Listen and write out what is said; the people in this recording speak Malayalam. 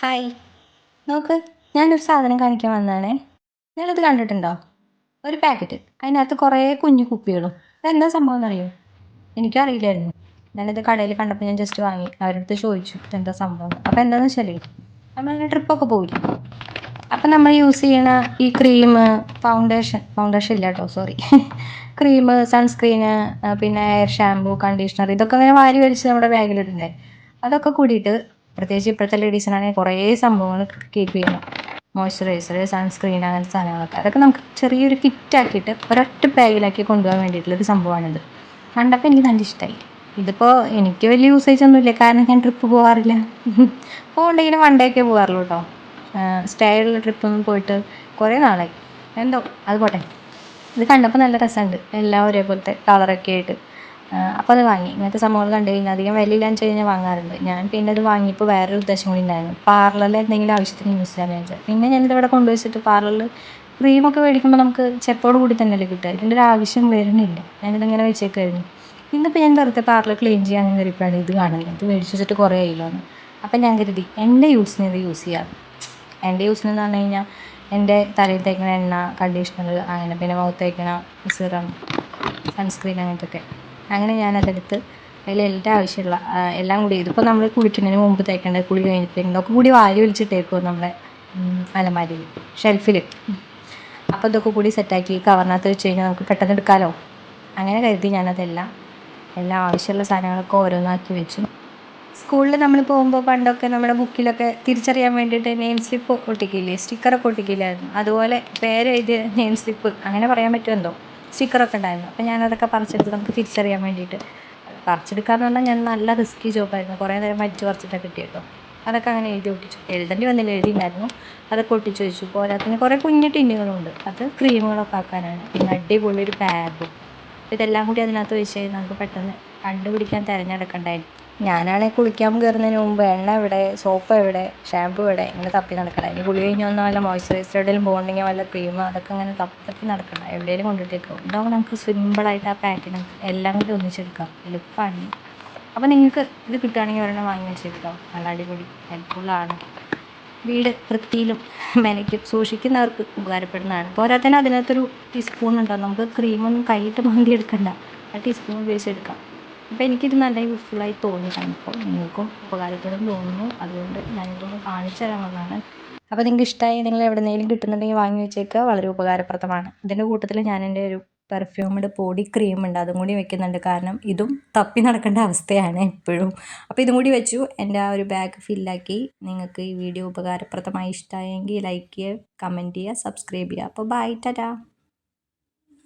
ഹായ്. നോക്ക്, ഞാനൊരു സാധനം കാണിക്കാൻ വന്നതാണേ. നിങ്ങളിത് കണ്ടിട്ടുണ്ടോ? ഒരു പാക്കറ്റ്. അതിനകത്ത് കുറേ കുഞ്ഞു കുപ്പികളും. ഇതെന്താ സംഭവം എന്നറിയോ? എനിക്കും അറിയില്ലായിരുന്നു. ഞാനിത് കടയിൽ കണ്ടപ്പോൾ ഞാൻ ജസ്റ്റ് വാങ്ങി. അവരടുത്ത് ചോദിച്ചു ഇതെന്താ സംഭവം. അപ്പോൾ എന്താണെന്ന് വെച്ചാലേ, നമ്മളിങ്ങനെ ട്രിപ്പൊക്കെ പോയില്ലേ, അപ്പം നമ്മൾ യൂസ് ചെയ്യണ ഈ ഫൗണ്ടേഷൻ ഇല്ല കേട്ടോ, സോറി. ക്രീം, സൺസ്ക്രീന്, പിന്നെ ഹെയർ ഷാമ്പൂ, കണ്ടീഷണർ, ഇതൊക്കെ ഇങ്ങനെ വാരി വലിച്ച് നമ്മുടെ ബാഗിലിടണ്ടേ. അതൊക്കെ കൂടിയിട്ട് പ്രത്യേകിച്ച് ഇപ്പോഴത്തെ ലേഡീസിനാണെങ്കിൽ കുറേ സംഭവങ്ങൾ കീപ്പ് ചെയ്യണം. മോയ്സ്ചറൈസർ, സൺസ്ക്രീൻ, അങ്ങനത്തെ സാധനങ്ങളൊക്കെ. അതൊക്കെ നമുക്ക് ചെറിയൊരു കിറ്റാക്കിയിട്ട് ഒരൊറ്റ ബാഗിലാക്കി കൊണ്ടുപോകാൻ വേണ്ടിയിട്ടുള്ളൊരു സംഭവമാണിത്. കണ്ടപ്പോൾ എനിക്ക് നല്ല ഇഷ്ടമായി. ഇതിപ്പോൾ എനിക്ക് വലിയ യൂസേജ് ഒന്നുമില്ല, കാരണം ഞാൻ ട്രിപ്പ് പോകാറില്ല. പോകുന്നുണ്ടെങ്കിലും വൺ ഡേ ഒക്കെ പോകാറുള്ളൂ കേട്ടോ. സ്റ്റേ ഉള്ള ട്രിപ്പൊന്നും പോയിട്ട് കുറേ നാളായി. എന്തോ അത് പോട്ടെ. ഇത് കണ്ടപ്പോൾ നല്ല രസമുണ്ട്, എല്ലാം ഒരേപോലത്തെ കളറൊക്കെ ആയിട്ട്. അപ്പോൾ അത് വാങ്ങി. ഇങ്ങനത്തെ സംഭവങ്ങൾ കണ്ടു കഴിഞ്ഞാൽ അധികം വിലയില്ലാന്ന് വെച്ച് കഴിഞ്ഞാൽ വാങ്ങാറുണ്ട് ഞാൻ. പിന്നെ അത് വാങ്ങിയപ്പോൾ വേറൊരു ഉദ്ദേശം കൂടി ഉണ്ടായിരുന്നു, പാർലറിൽ എന്തെങ്കിലും ആവശ്യത്തിന് യൂസ് ചെയ്യാമെന്ന് വെച്ചാൽ. പിന്നെ ഞാനിതിവിടെ കൊണ്ടുവച്ചിട്ട് പാർലറിൽ ക്രീമൊക്കെ മേടിക്കുമ്പോൾ നമുക്ക് ചെപ്പോട് കൂടി തന്നെയല്ലേ കിട്ടുക, ഇതിൻ്റെ ഒരു ആവശ്യം വരുന്നില്ല. ഞാനിതിങ്ങനെ വെച്ചേക്കായിരുന്നു. ഇന്നിപ്പോൾ ഞാൻ വെറുതെ പാർലർ ക്ലീൻ ചെയ്യാൻ കയറിയപ്പോഴാണ് ഇത് കാണുന്നത്. ഇത് മേടിച്ച് വെച്ചിട്ട് കുറേ ആയില്ലോ എന്ന്. അപ്പം ഞാൻ കരുതി എൻ്റെ യൂസിന് ഇത് യൂസ് ചെയ്യാം. എൻ്റെ യൂസിനെന്ന് പറഞ്ഞു കഴിഞ്ഞാൽ എൻ്റെ തലയിൽ തേക്കണ എണ്ണ, കണ്ടീഷണർ, അങ്ങനെ പിന്നെ മുഖത്ത് തേക്കണ സിറം, സൺസ്ക്രീൻ, അങ്ങനത്തെ. അങ്ങനെ ഞാനതെടുത്ത് അതിലെല്ലാം ആവശ്യമുള്ള എല്ലാം കൂടി, ഇതിപ്പോൾ നമ്മൾ കുളിക്കുന്നതിന് മുമ്പ് തേക്കേണ്ടത്, കുളി കഴിഞ്ഞിട്ട് തേക്കേണ്ടത് ഒക്കെ കൂടി വാരി വലിച്ചിട്ടേക്കും നമ്മളെ അലമാരിയിൽ, ഷെൽഫിൽ. അപ്പോൾ ഇതൊക്കെ കൂടി സെറ്റാക്കി കവറിനകത്ത് വെച്ച് കഴിഞ്ഞാൽ നമുക്ക് പെട്ടെന്ന് എടുക്കാമല്ലോ. അങ്ങനെ കരുതി ഞാനതെല്ലാം എല്ലാം ആവശ്യമുള്ള സാധനങ്ങളൊക്കെ ഓരോന്നാക്കി വെച്ചു. സ്കൂളിൽ നമ്മൾ പോകുമ്പോൾ പണ്ടൊക്കെ നമ്മുടെ ബുക്കിലൊക്കെ തിരിച്ചറിയാൻ വേണ്ടിയിട്ട് നെയിം സ്ലിപ്പ് ഒട്ടിക്കില്ലേ, സ്റ്റിക്കറൊക്കെ ഒട്ടിക്കില്ലായിരുന്നു. അതുപോലെ പേരെഴുതിയ നെയിം സ്ലിപ്പ്, അങ്ങനെ പറയാൻ പറ്റുമോ എന്തോ, സ്റ്റിക്കറൊക്കെ ഉണ്ടായിരുന്നു. അപ്പോൾ ഞാനതൊക്കെ പറിച്ചെടുത്ത് നമുക്ക് തിരിച്ചറിയാൻ വേണ്ടിയിട്ട് പറിച്ചെടുക്കാമെന്ന് പറഞ്ഞാൽ ഞാൻ നല്ല റിസ്കി ജോബായിരുന്നു. കുറേ നേരം വലിച്ച് പറിച്ചിട്ടൊക്കെ കിട്ടി കേട്ടോ. അതൊക്കെ അങ്ങനെ എഴുതി ഒട്ടിച്ചു. എഴുതേണ്ടി വന്നില്ല, എഴുതിയിട്ടുണ്ടായിരുന്നു. അതൊക്കെ ഒട്ടിച്ച് വെച്ചു. പോരാത്തിന് കുറേ കുഞ്ഞു ടിന്നുകളുണ്ട്, അത് ക്രീമുകളൊക്കെ ആക്കാനാണ്. പിന്നെ അടിപൊളി ഒരു ബാഗും. ഇതെല്ലാം കൂടി അതിനകത്ത് വെച്ച് കഴിഞ്ഞാൽ നമുക്ക് പെട്ടെന്ന് കണ്ടുപിടിക്കാൻ തിരഞ്ഞെടുക്കണ്ടായിരുന്നു. ഞാനാണെങ്കിൽ കുളിക്കാൻ കയറുന്നതിന് മുമ്പ് എണ്ണ എവിടെ, സോപ്പ് എവിടെ, ഷാമ്പു എവിടെ, ഇങ്ങനെ തപ്പി നടക്കണം. ഇനി കുളി കഴിഞ്ഞ് വന്നാൽ വല്ല മോയ്സ്ചറൈസർ എവിടെയെങ്കിലും പോകുന്നുണ്ടെങ്കിൽ വല്ല ക്രീം, അതൊക്കെ അങ്ങനെ തപ്പി നടക്കണം. എവിടെയെങ്കിലും കൊണ്ടിട്ടേക്കും. ഇതാകുമ്പോൾ നമുക്ക് സിമ്പിളായിട്ട് ആ പാക്കിന് എല്ലാം കൂടി ഒന്നിച്ചെടുക്കാം, എളുപ്പമാണ്. അപ്പോൾ നിങ്ങൾക്ക് ഇത് കിട്ടുകയാണെങ്കിൽ ഒരെണ്ണം വാങ്ങി വെച്ചെടുക്കാം. നല്ല അടിപൊളി ഹെൽപ്ഫുള്ളാണ്. വീട് വൃത്തിയിലും മെനയ്ക്കും സൂക്ഷിക്കുന്നവർക്ക് ഉപകാരപ്പെടുന്നതാണ്. പോരാത്തതിന് അതിനകത്തൊരു ടീസ്പൂൺ ഉണ്ടാകും, നമുക്ക് ക്രീമൊന്നും കൈയിട്ട് മാന്തി എടുക്കണ്ട, ആ ടീസ്പൂൺ ഉപയോഗിച്ചെടുക്കാം. അപ്പോൾ എനിക്കിത് നല്ല യൂസ്ഫുള്ളായി തോന്നി. അപ്പോൾ നിങ്ങൾക്കും ഉപകാരപ്പെടും തോന്നുന്നു, അതുകൊണ്ട് ഞാനിതൊന്ന് കാണിച്ചു തരാൻ വന്നതാണ്. അപ്പോൾ നിങ്ങൾക്ക് ഇഷ്ടമായി, നിങ്ങൾ എവിടെയെങ്കിലും കിട്ടുന്നുണ്ടെങ്കിൽ വാങ്ങി വെച്ചേക്കുക, വളരെ ഉപകാരപ്രദമാണ്. ഇതിൻ്റെ കൂട്ടത്തിൽ ഞാൻ എൻ്റെ ഒരു പെർഫ്യൂംഡ് ബോഡി ക്രീമുണ്ട്, അതും കൂടി വെക്കുന്നുണ്ട്. കാരണം ഇതും തപ്പി നടക്കേണ്ട അവസ്ഥയാണ് എപ്പോഴും. അപ്പോൾ ഇതും കൂടി വെച്ചു, എൻ്റെ ആ ഒരു ബാഗ് ഫില്ലാക്കി. നിങ്ങൾക്ക് ഈ വീഡിയോ ഉപകാരപ്രദമായി ഇഷ്ടമായെങ്കിൽ ലൈക്ക് ചെയ്യുക, കമൻറ്റ് ചെയ്യുക, സബ്സ്ക്രൈബ് ചെയ്യുക. അപ്പോൾ ബൈ, ടാറ്റാ.